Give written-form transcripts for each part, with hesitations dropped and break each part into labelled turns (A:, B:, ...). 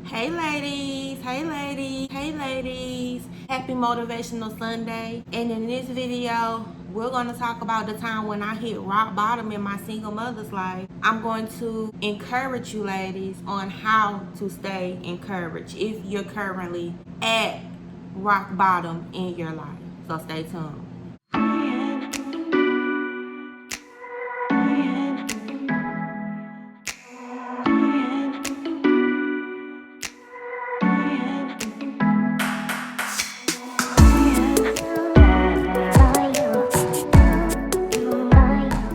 A: Hey ladies, hey ladies, hey ladies. Happy Motivational Sunday. And in this video, we're going to talk about the time when I hit rock bottom in my single mother's life. I'm going to encourage you ladies on how to stay encouraged if you're currently at rock bottom in your life. So stay tuned.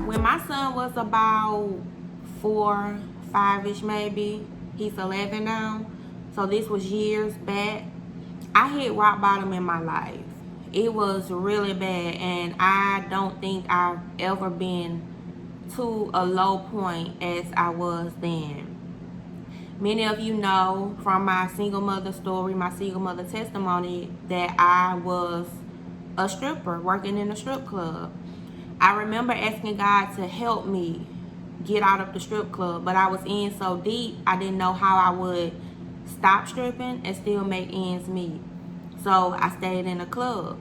A: When my son was about 4, 5-ish maybe, he's 11 now, so this was years back, I hit rock bottom in my life. It was really bad, and I don't think I've ever been to a low point as I was then. Many of you know from my single mother story, my single mother testimony, that I was a stripper working in a strip club. I remember asking God to help me get out of the strip club, but I was in so deep, I didn't know how I would stop stripping and still make ends meet. So I stayed in the club.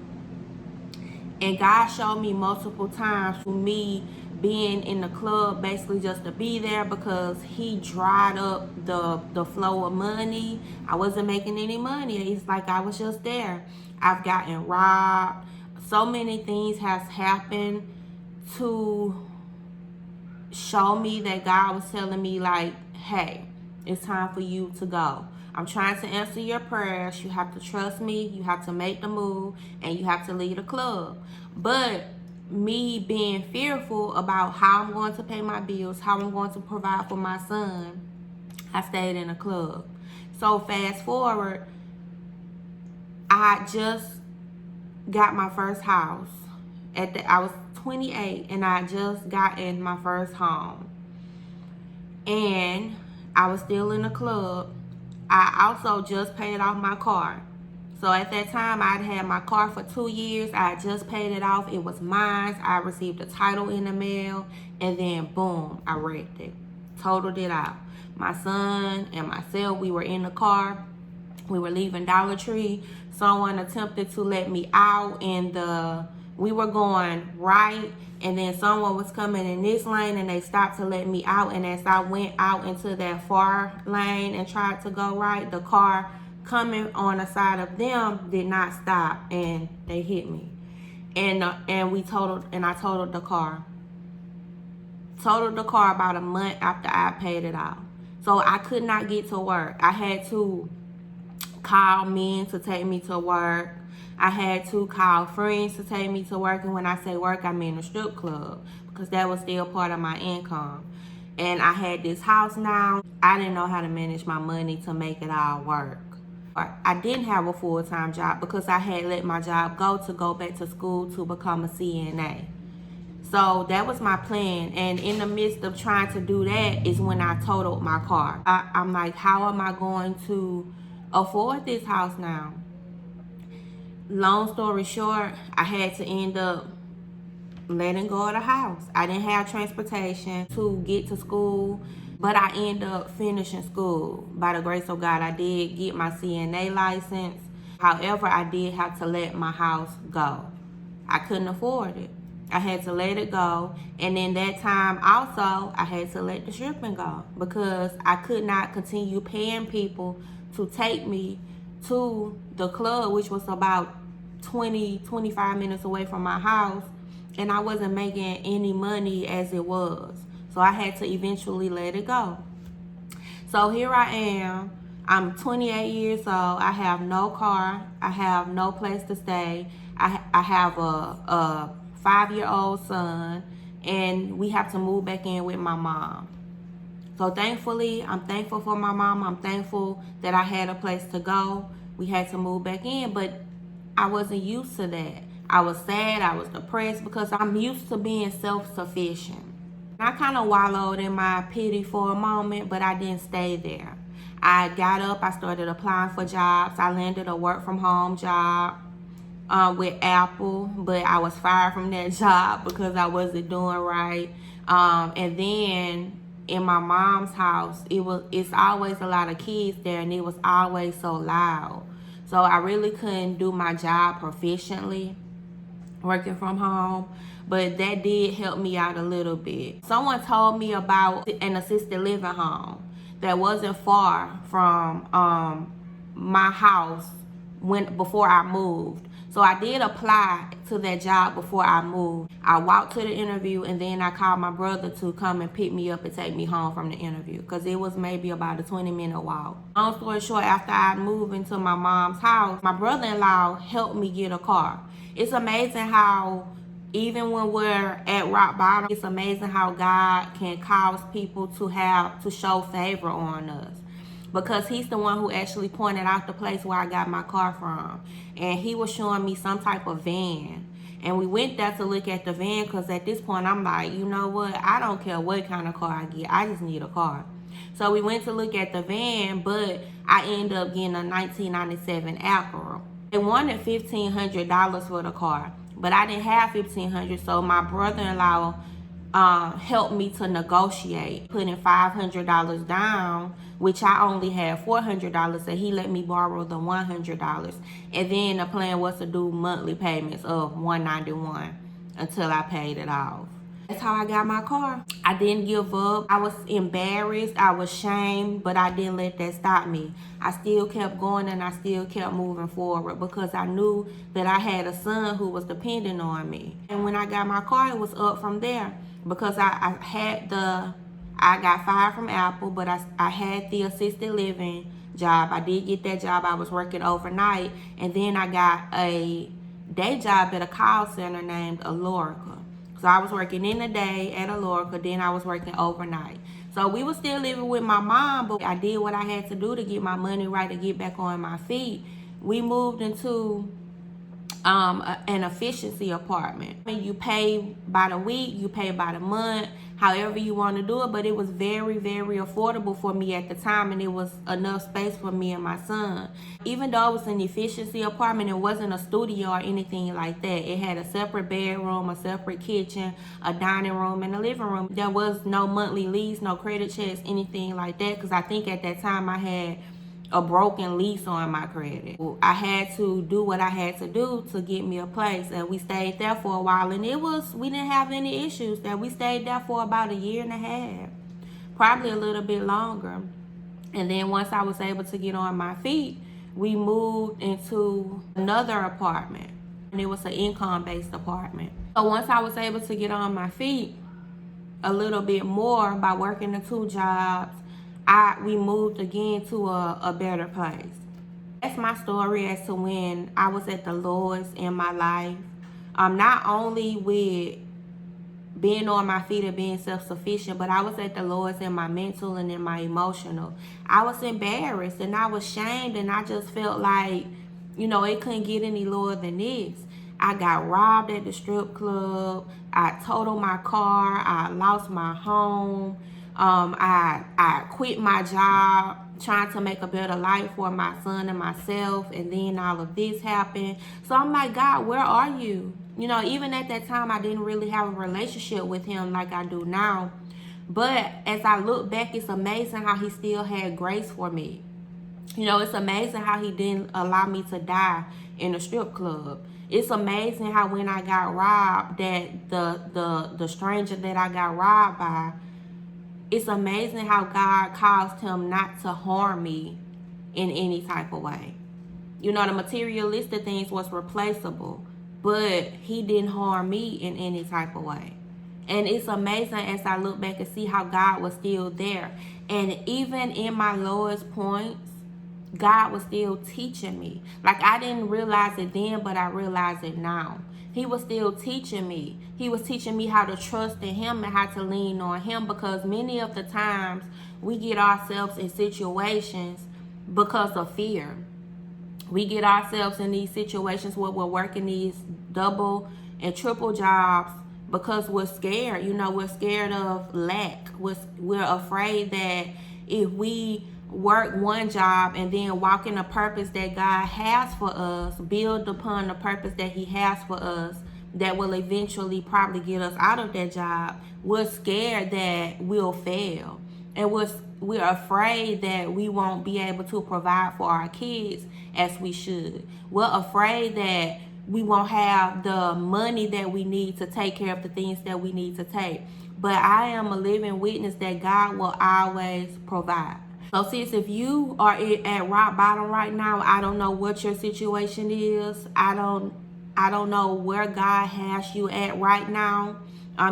A: And God showed me multiple times for me being in the club basically just to be there, because he dried up the flow of money. I wasn't making any money. It's like I was just there. I've gotten robbed. So many things has happened to show me that God was telling me, like, hey, it's time for you to go. I'm trying to answer your prayers. You have to trust me. You have to make the move, and you have to leave the club. But me being fearful about how I'm going to pay my bills, how I'm going to provide for my son, I stayed in the club. So fast forward, I just got my first house. I was 28 and I just got in my first home. And I was still in the club. I also just paid off my car. So at that time, I'd had my car for 2 years. I had just paid it off. It was mine. I received a title in the mail. And then, boom, I wrecked it. Totaled it out. My son and myself, we were in the car. We were leaving Dollar Tree. Someone attempted to let me out we were going right, and then someone was coming in this lane and they stopped to let me out. And as I went out into that far lane and tried to go right, the car coming on the side of them did not stop, and they hit me. And I totaled the car. Totaled the car about a month after I paid it off. So I could not get to work. I had to call men to take me to work. I had to call friends to take me to work. And when I say work, I mean a strip club, because that was still part of my income. And I had this house now. I didn't know how to manage my money to make it all work. I didn't have a full-time job because I had let my job go back to school to become a CNA. So that was my plan. And in the midst of trying to do that is when I totaled my car. I'm like, how am I going to afford this house now? Long story short, I had to end up letting go of the house. I didn't have transportation to get to school, but I ended up finishing school. By the grace of God, I did get my CNA license. However, I did have to let my house go. I couldn't afford it. I had to let it go. And in that time also, I had to let the stripping go, because I could not continue paying people to take me to the club, which was about 25 minutes away from my house, and I wasn't making any money as it was. So I had to eventually let it go. So here I am. I'm 28 years old. I have no car. I have no place to stay. I have a 5-year-old son, and we have to move back in with my mom. So thankfully, I'm thankful for my mom. I'm thankful that I had a place to go. We had to move back in, but I wasn't used to that. I was sad. I was depressed because I'm used to being self-sufficient. I kind of wallowed in my pity for a moment, but I didn't stay there. I got up. I started applying for jobs. I landed a work-from-home job with Apple, but I was fired from that job because I wasn't doing right. And then in my mom's house, it's always a lot of kids there, and it was always so loud. So I really couldn't do my job proficiently working from home, but that did help me out a little bit. Someone told me about an assisted living home that wasn't far from my house before I moved. So I did apply to that job before I moved. I walked to the interview, and then I called my brother to come and pick me up and take me home from the interview, because it was maybe about a 20-minute walk. Long story short, after I moved into my mom's house, my brother-in-law helped me get a car. It's amazing how even when we're at rock bottom, it's amazing how God can cause people to show favor on us, because he's the one who actually pointed out the place where I got my car from. And he was showing me some type of van. And we went there to look at the van, because at this point I'm like, you know what? I don't care what kind of car I get. I just need a car. So we went to look at the van, but I ended up getting a 1997 Acura. They wanted $1,500 for the car, but I didn't have $1,500, so my brother-in-law helped me to negotiate, putting $500 down, which I only had $400, and he let me borrow the $100. And then the plan was to do monthly payments of $191 until I paid it off. That's how I got my car. I didn't give up. I was embarrassed. I was shamed, but I didn't let that stop me. I still kept going, and I still kept moving forward, because I knew that I had a son who was depending on me. And when I got my car, it was up from there, because I got fired from Apple, but I had the assisted living job. I did get that job. I was working overnight, and then I got a day job at a call center named Alorica. So I was working in the day at Alorica, then I was working overnight. So we were still living with my mom, but I did what I had to do to get my money right, to get back on my feet. We moved into an efficiency apartment. I mean, you pay by the week, you pay by the month, however you want to do it, but it was very, very affordable for me at the time, and it was enough space for me and my son. Even though it was an efficiency apartment, it wasn't a studio or anything like that. It had a separate bedroom, a separate kitchen, a dining room, and a living room. There was no monthly lease, no credit checks, anything like that, because I think at that time I had a broken lease on my credit. I had to do what I had to do to get me a place, and we stayed there for a while, and we didn't have any issues there. We stayed there for about a year and a half, probably a little bit longer. And then once I was able to get on my feet, we moved into another apartment, and it was an income-based apartment. So once I was able to get on my feet a little bit more by working the 2 jobs, we moved again to a better place. That's my story as to when I was at the lowest in my life. Not only with being on my feet and being self-sufficient, but I was at the lowest in my mental and in my emotional. I was embarrassed, and I was shamed, and I just felt like, it couldn't get any lower than this. I got robbed at the strip club. I totaled my car. I lost my home. I quit my job trying to make a better life for my son and myself, and then all of this happened. So I'm like, God, where are you? Even at that time, I didn't really have a relationship with him like I do now. But as I look back, it's amazing how he still had grace for me. It's amazing how he didn't allow me to die in a strip club. It's amazing how when I got robbed, that the stranger that I got robbed by, it's amazing how God caused him not to harm me in any type of way. The materialistic things was replaceable, but he didn't harm me in any type of way. And it's amazing as I look back and see how God was still there. And even in my lowest points, God was still teaching me. Like, I didn't realize it then, but I realize it now. He was still teaching me. He was teaching me how to trust in him and how to lean on him, because many of the times we get ourselves in situations because of fear. We get ourselves in these situations where we're working these double and triple jobs because we're scared. We're scared of lack. We're afraid that if we work one job and then walk in the purpose that God has for us, build upon the purpose that he has for us, that will eventually probably get us out of that job. We're scared that we'll fail. And we're afraid that we won't be able to provide for our kids as we should. We're afraid that we won't have the money that we need to take care of the things that we need to take. But I am a living witness that God will always provide. So sis, if you are at rock bottom right now, I don't know what your situation is. I don't know where God has you at right now.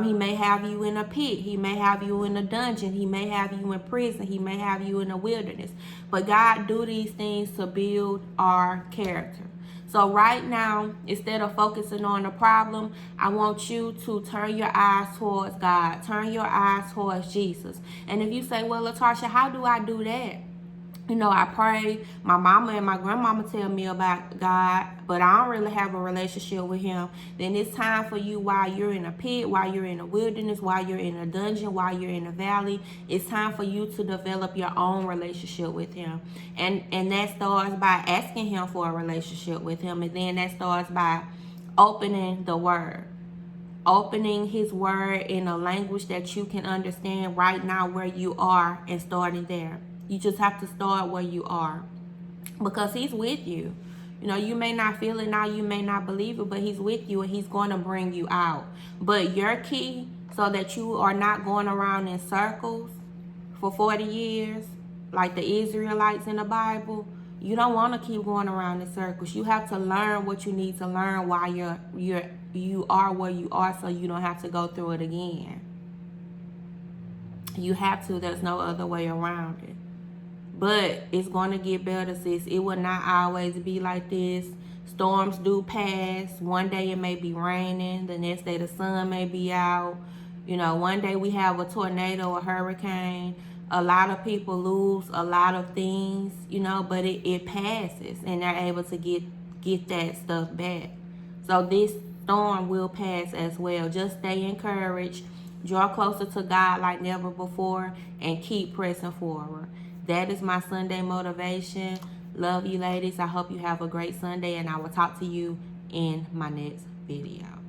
A: He may have you in a pit. He may have you in a dungeon. He may have you in prison. He may have you in the wilderness. But God do these things to build our character. So right now, instead of focusing on the problem, I want you to turn your eyes towards God. Turn your eyes towards Jesus. And if you say, well, Latarsha, how do I do that? You know, I pray. My mama and my grandmama tell me about God, but I don't really have a relationship with him. Then it's time for you, while you're in a pit, while you're in a wilderness, while you're in a dungeon, while you're in a valley, it's time for you to develop your own relationship with him. And that starts by asking him for a relationship with him. And then that starts by opening the word. Opening his word in a language that you can understand right now where you are, and starting there. You just have to start where you are, because he's with you. You know, you may not feel it now, you may not believe it, but he's with you and he's going to bring you out. But your key, so that you are not going around in circles for 40 years like the Israelites in the Bible, you don't want to keep going around in circles. You have to learn what you need to learn while you are where you are, so you don't have to go through it again. You have to. There's no other way around it. But it's going to get better, sis. It will not always be like this. Storms do pass. One day it may be raining. The next day the sun may be out. You know, one day we have a tornado, a hurricane. A lot of people lose a lot of things, you know, but it passes and they're able to get that stuff back. So this storm will pass as well. Just stay encouraged. Draw closer to God like never before and keep pressing forward. That is my Sunday motivation. Love you, ladies. I hope you have a great Sunday, and I will talk to you in my next video.